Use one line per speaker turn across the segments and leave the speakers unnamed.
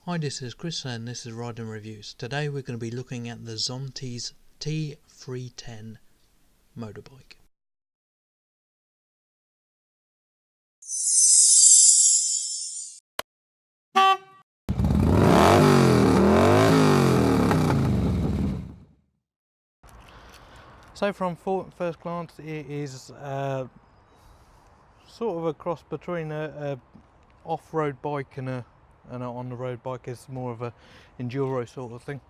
Hi, this is Chris and this is Riding Reviews. Today we're going to be looking at the Zontes T310 motorbike. So from first glance it is sort of a cross between a off-road bike and a on-the-road bike. Is more of a enduro sort of thing.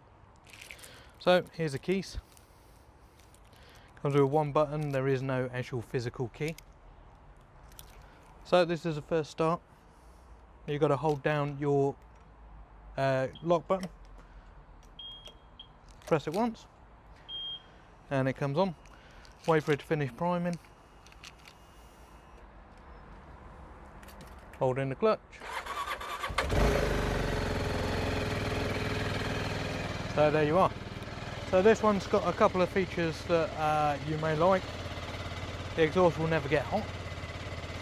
So here's the keys. Comes with one button, there is no actual physical key. So this is the first start. You've got to hold down your lock button, press it once and it comes on. Wait for it to finish priming, hold in the clutch. So there you are. So this one's got a couple of features that you may like. The exhaust will never get hot,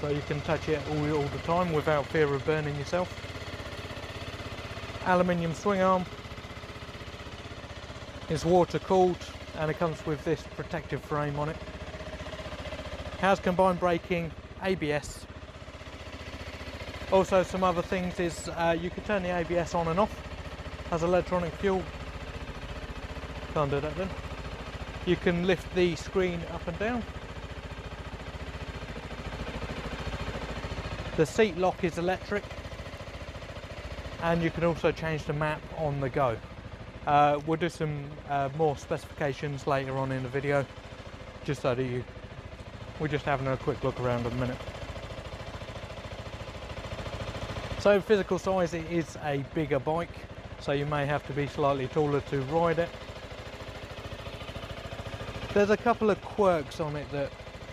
so you can touch it all the time without fear of burning yourself. Aluminium swing arm. It's water cooled and it comes with this protective frame on it. Has combined braking, ABS. Also some other things is you can turn the ABS on and off. Has electronic fuel. Can't do that then. You can lift the screen up and down. The seat lock is electric, and you can also change the map on the go. We'll do some more specifications later on in the video, just so that we're just having a quick look around at the minute. So physical size, it is a bigger bike, so you may have to be slightly taller to ride it. There's a couple of quirks on it that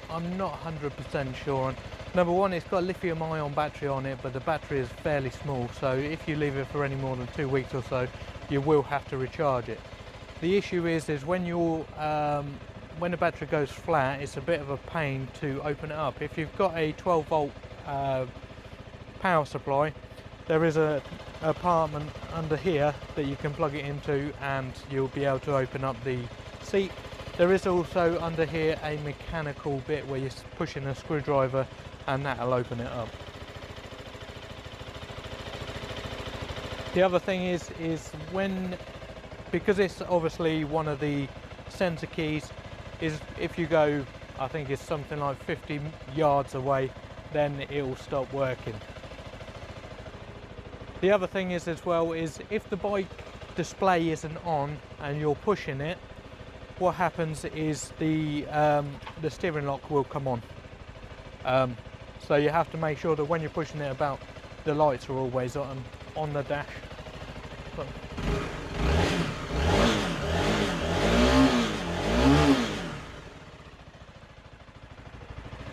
I'm not 100% sure on. Number one, it's got a lithium-ion battery on it, but the battery is fairly small, so if you leave it for any more than 2 weeks or so, you will have to recharge it. The issue is when the battery goes flat, it's a bit of a pain to open it up. If you've got a 12-volt power supply, there is a compartment under here that you can plug it into, and you'll be able to open up the seat. There is also under here a mechanical bit where you're pushing a screwdriver and that'll open it up. The other thing is because it's obviously one of the sensor keys, is if you go, I think it's something like 50 yards away, then it will stop working. The other thing is as well is if the bike display isn't on and you're pushing it, what happens is the steering lock will come on. So you have to make sure that when you're pushing it about, the lights are always on the dash.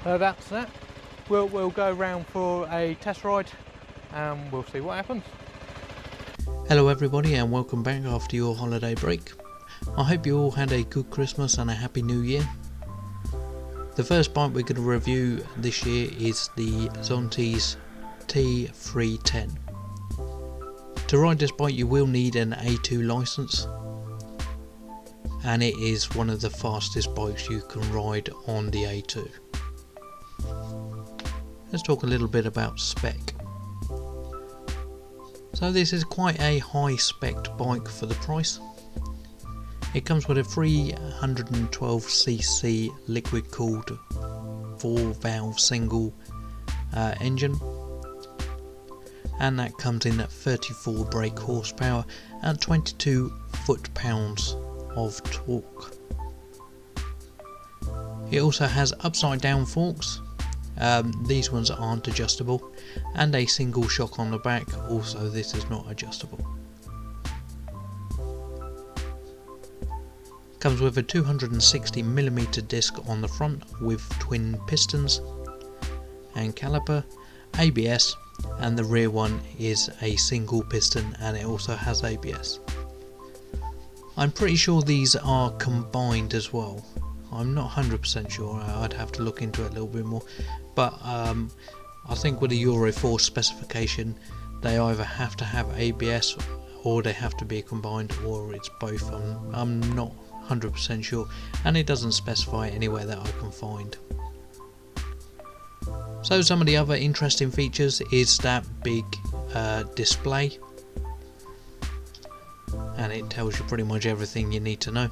So that's that. We'll go round for a test ride and we'll see what happens. Hello everybody and welcome back after your holiday break. I hope you all had a good Christmas and a happy new year. The first bike we're going to review this year is the Zontes T310. To ride this bike you will need an A2 license, and it is one of the fastest bikes you can ride on the A2. Let's talk a little bit about spec. So this is quite a high spec bike for the price. It comes with a 312cc liquid cooled 4-valve single engine, and that comes in at 34 brake horsepower and 22 foot-pounds of torque. It also has upside down forks. These ones aren't adjustable, and a single shock on the back. Also, this is not adjustable. Comes with a 260mm disc on the front with twin pistons and caliper, ABS, and the rear one is a single piston and it also has ABS. I'm pretty sure these are combined as well. I'm not 100% sure, I'd have to look into it a little bit more, but I think with the Euro 4 specification
they either have to have ABS or they have to be combined, or it's both. I'm not 100% sure, and it doesn't specify anywhere that I can find. So some of the other interesting features is that big display, and it tells you pretty much everything you need to know.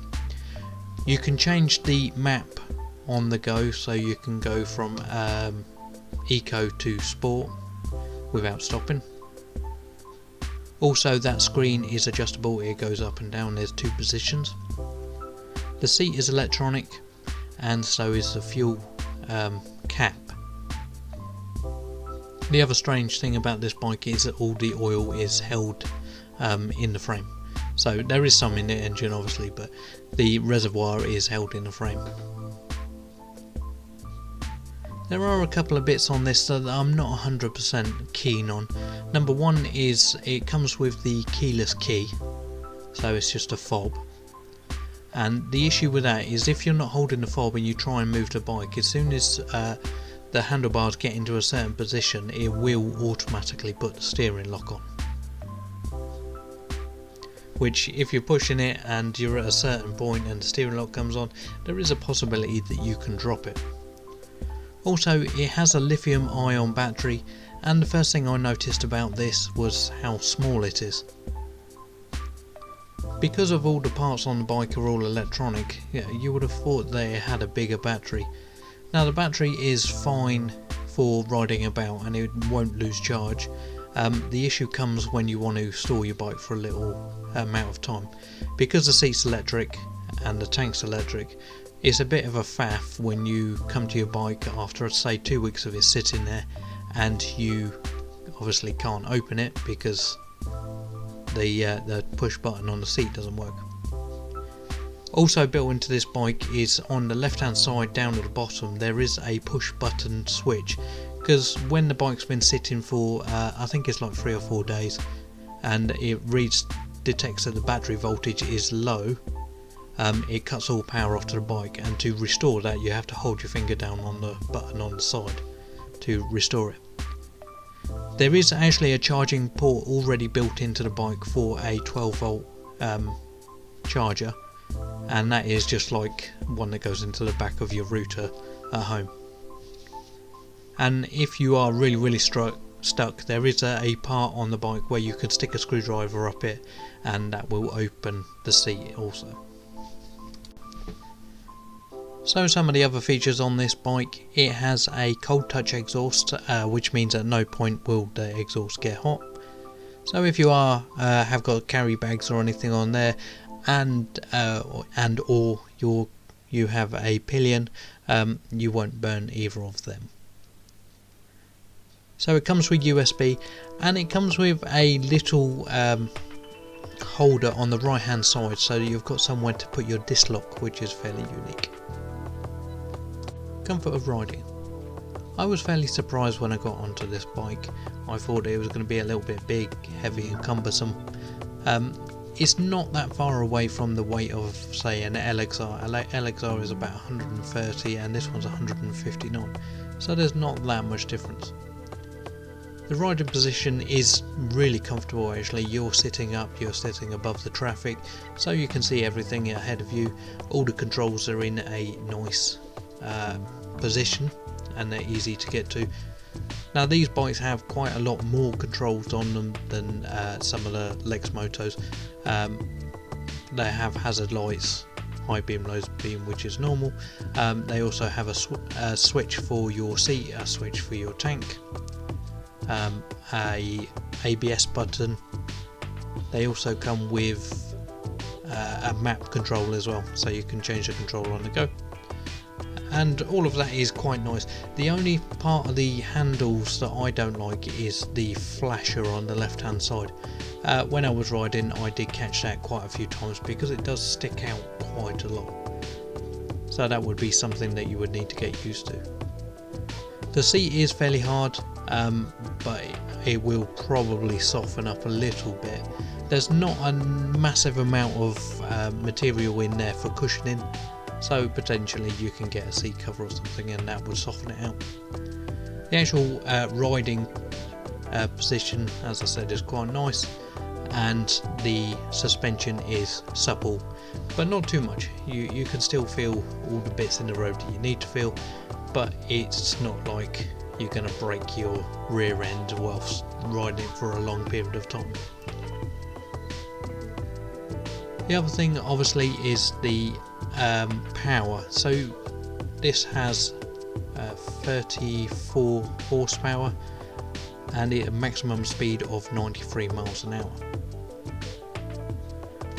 You can change the map on the go, so you can go from Eco to Sport without stopping. Also, that screen is adjustable, it goes up and down, there's 2 positions. The seat is electronic, and so is the fuel cap. The other strange thing about this bike is that all the oil is held in the frame. So there is some in the engine obviously, but the reservoir is held in the frame. There are a couple of bits on this that I'm not 100% keen on. Number one is it comes with the keyless key, so it's just a fob. And the issue with that is if you're not holding the fob and you try and move the bike, as soon as the handlebars get into a certain position, it will automatically put the steering lock on. Which, if you're pushing it and you're at a certain point and the steering lock comes on, there is a possibility that you can drop it. Also, it has a lithium ion battery, and the first thing I noticed about this was how small it is. Because of all the parts on the bike are all electronic, you would have thought they had a bigger battery. Now the battery is fine for riding about and it won't lose charge. The issue comes when you want to store your bike for a little amount of time. Because the seat's electric and the tank's electric, it's a bit of a faff when you come to your bike after say 2 weeks of it sitting there and you obviously can't open it because the push button on the seat doesn't work. Also built into this bike is on the left hand side down at the bottom there is a push button switch, because when the bike's been sitting for I think it's like 3 or 4 days and it detects that the battery voltage is low, it cuts all power off to the bike, and to restore that you have to hold your finger down on the button on the side to restore it. There is actually a charging port already built into the bike for a 12 volt charger, and that is just like one that goes into the back of your router at home. And if you are really stuck, there is a part on the bike where you can stick a screwdriver up it and that will open the seat also. So some of the other features on this bike, it has a cold touch exhaust, which means at no point will the exhaust get hot. So if you have got carry bags or anything on there, and or you have a pillion, you won't burn either of them. So it comes with USB, and it comes with a little holder on the right hand side, so you've got somewhere to put your disc lock, which is fairly unique. Comfort of riding. I was fairly surprised when I got onto this bike. I thought it was going to be a little bit big, heavy and cumbersome. It's not that far away from the weight of say an LXR. LXR is about 130 and this one's 159, so there's not that much difference. The riding position is really comfortable actually. You're sitting up, you're sitting above the traffic, so you can see everything ahead of you. All the controls are in a nice position and they're easy to get to. Now these bikes have quite a lot more controls on them than some of the Lex motos. They have hazard lights, high beam, low beam, which is normal. They also have a switch for your seat, a switch for your tank, a ABS button. They also come with a map control as well, so you can change the control on the go. And all of that is quite nice. The only part of the handles that I don't like is the flasher on the left hand side. When I was riding I did catch that quite a few times because it does stick out quite a lot. So that would be something that you would need to get used to. The seat is fairly hard, but it will probably soften up a little bit. There's not a massive amount of material in there for cushioning, so potentially you can get a seat cover or something and that would soften it out. The actual riding position, as I said, is quite nice, and the suspension is supple, but not too much. You can still feel all the bits in the road that you need to feel, but it's not like you're going to break your rear end whilst riding it for a long period of time. The other thing obviously is the power. So this has 34 horsepower and a maximum speed of 93 miles an hour.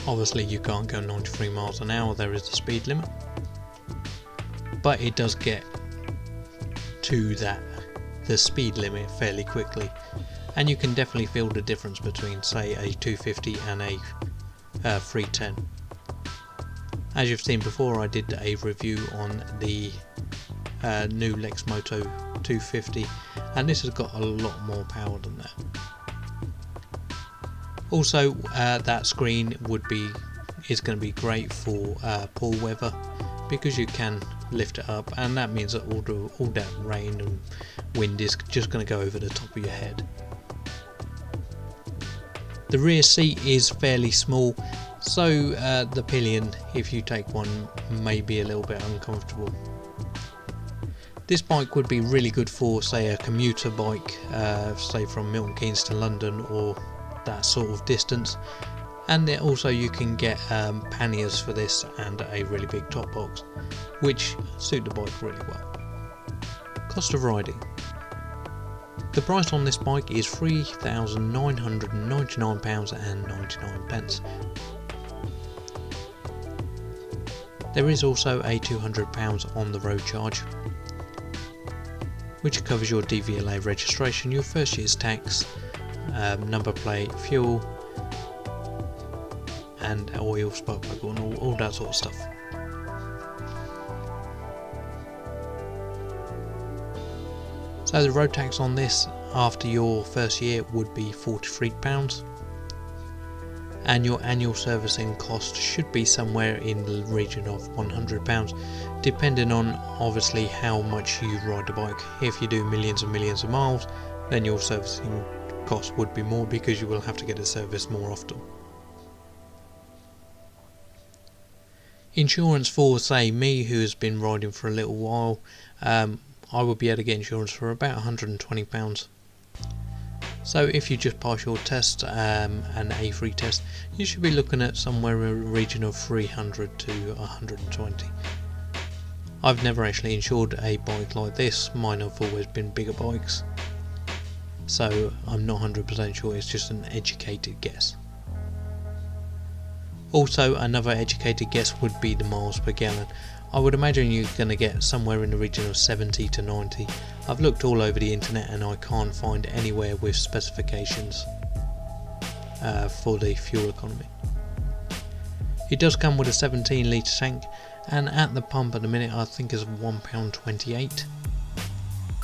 Obviously you can't go 93 miles an hour, there is the speed limit, but it does get to the speed limit fairly quickly, and you can definitely feel the difference between, say, a 250 and a 310. As you've seen before, I did a review on the new Lexham 250, and this has got a lot more power than that. Also, that screen is going to be great for poor weather, because you can lift it up, and that means that all that rain and wind is just going to go over the top of your head. The rear seat is fairly small, so the pillion, if you take one, may be a little bit uncomfortable. This bike would be really good for, say, a commuter bike, say from Milton Keynes to London or that sort of distance, and then also you can get panniers for this and a really big top box, which suit the bike really well. Cost of riding. The price on this bike is £3,999.99. There is also a £200 on the road charge, which covers your DVLA registration, your first year's tax, number plate, fuel, and oil, spark plug, and all that sort of stuff. So the road tax on this after your first year would be £43, and your annual servicing cost should be somewhere in the region of £100, depending on obviously how much you ride the bike. If you do millions and millions of miles, then your servicing cost would be more, because you will have to get it serviced more often. Insurance for, say, me, who has been riding for a little while, I would be able to get insurance for about £120. So if you just pass your test, an A3 test, you should be looking at somewhere in the region of 300 to 120. I've never actually insured a bike like this, mine have always been bigger bikes, so I'm not 100% sure, it's just an educated guess. Also, another educated guess would be the miles per gallon. I would imagine you're going to get somewhere in the region of 70 to 90. I've looked all over the internet and I can't find anywhere with specifications for the fuel economy. It does come with a 17 litre tank, and at the pump at the minute I think is £1.28,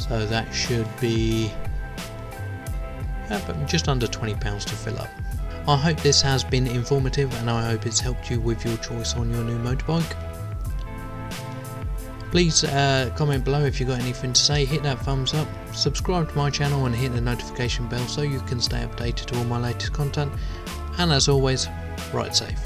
so that should be just under £20 to fill up. I hope this has been informative, and I hope it's helped you with your choice on your new motorbike. Please comment below if you've got anything to say, hit that thumbs up, subscribe to my channel and hit the notification bell so you can stay updated to all my latest content, and as always, ride safe.